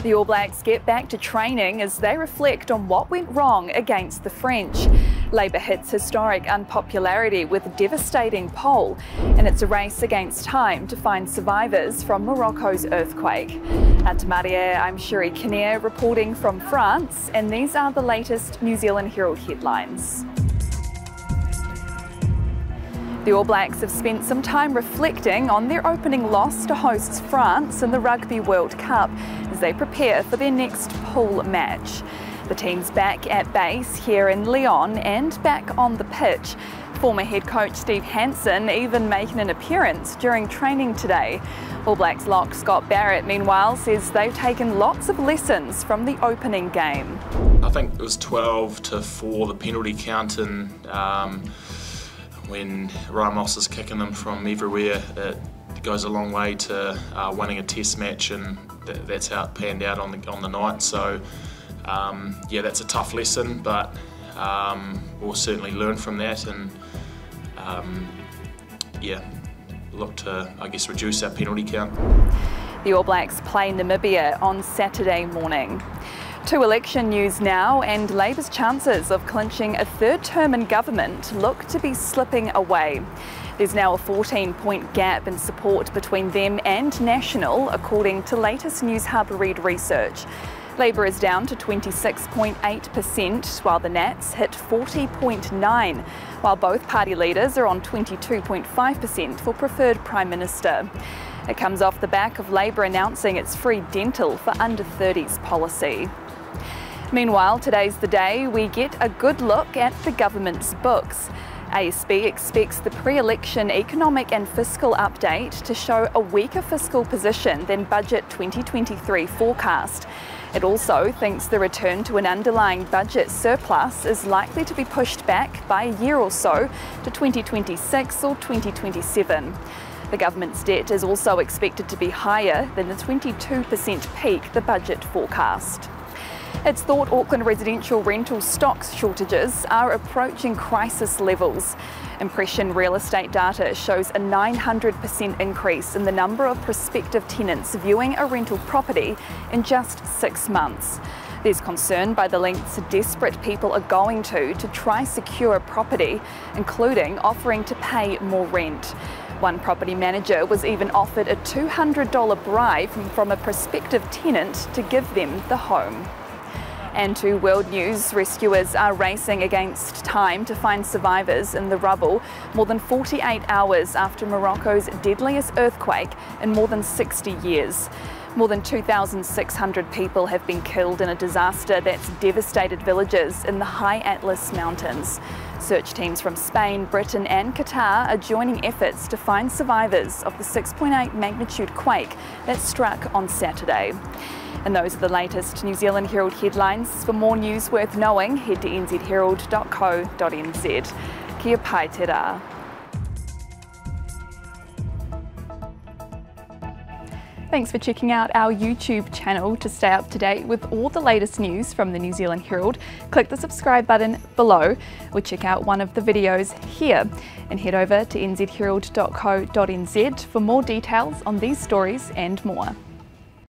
The All Blacks get back to training as they reflect on what went wrong against the French. Labour hits historic unpopularity with a devastating poll, and it's a race against time to find survivors from Morocco's earthquake. At Maria, I'm Sherry Kinnear reporting from France, and these are the latest New Zealand Herald headlines. The All Blacks have spent some time reflecting on their opening loss to hosts France in the Rugby World Cup as they prepare for their next pool match. The team's back at base here in Lyon and back on the pitch. Former head coach Steve Hansen even making an appearance during training today. All Blacks lock Scott Barrett, meanwhile, says they've taken lots of lessons from the opening game. I think it was 12-4, the penalty count, and when Ramos is kicking them from everywhere, it goes a long way to winning a test match, and that's how it panned out on the night. So yeah, that's a tough lesson, but we'll certainly learn from that and yeah, look to, I guess, reduce our penalty count. The All Blacks play Namibia on Saturday morning. To election news now, and Labour's chances of clinching a third term in government look to be slipping away. There's now a 14-point gap in support between them and National, according to latest News Hub Read research. Labour is down to 26.8%, while the Nats hit 40.9%, while both party leaders are on 22.5% for preferred Prime Minister. It comes off the back of Labour announcing its free dental for under-30s policy. Meanwhile, today's the day we get a good look at the government's books. ASB expects the pre-election economic and fiscal update to show a weaker fiscal position than Budget 2023 forecast. It also thinks the return to an underlying budget surplus is likely to be pushed back by a year or so to 2026 or 2027. The government's debt is also expected to be higher than the 22% peak the budget forecast. It's thought Auckland residential rental stocks shortages are approaching crisis levels. Impression real estate data shows a 900% increase in the number of prospective tenants viewing a rental property in just 6 months. There's concern by the lengths desperate people are going to try secure a property, including offering to pay more rent. One property manager was even offered a $200 bribe from a prospective tenant to give them the home. And to world news, rescuers are racing against time to find survivors in the rubble more than 48 hours after Morocco's deadliest earthquake in more than 60 years. More than 2,600 people have been killed in a disaster that's devastated villages in the high Atlas Mountains. Search teams from Spain, Britain and Qatar are joining efforts to find survivors of the 6.8 magnitude quake that struck on Saturday. And those are the latest New Zealand Herald headlines. For more news worth knowing, head to nzherald.co.nz. Kia pai te rā. Thanks for checking out our YouTube channel. To stay up to date with all the latest news from the New Zealand Herald, click the subscribe button below or check out one of the videos here, and head over to nzherald.co.nz for more details on these stories and more.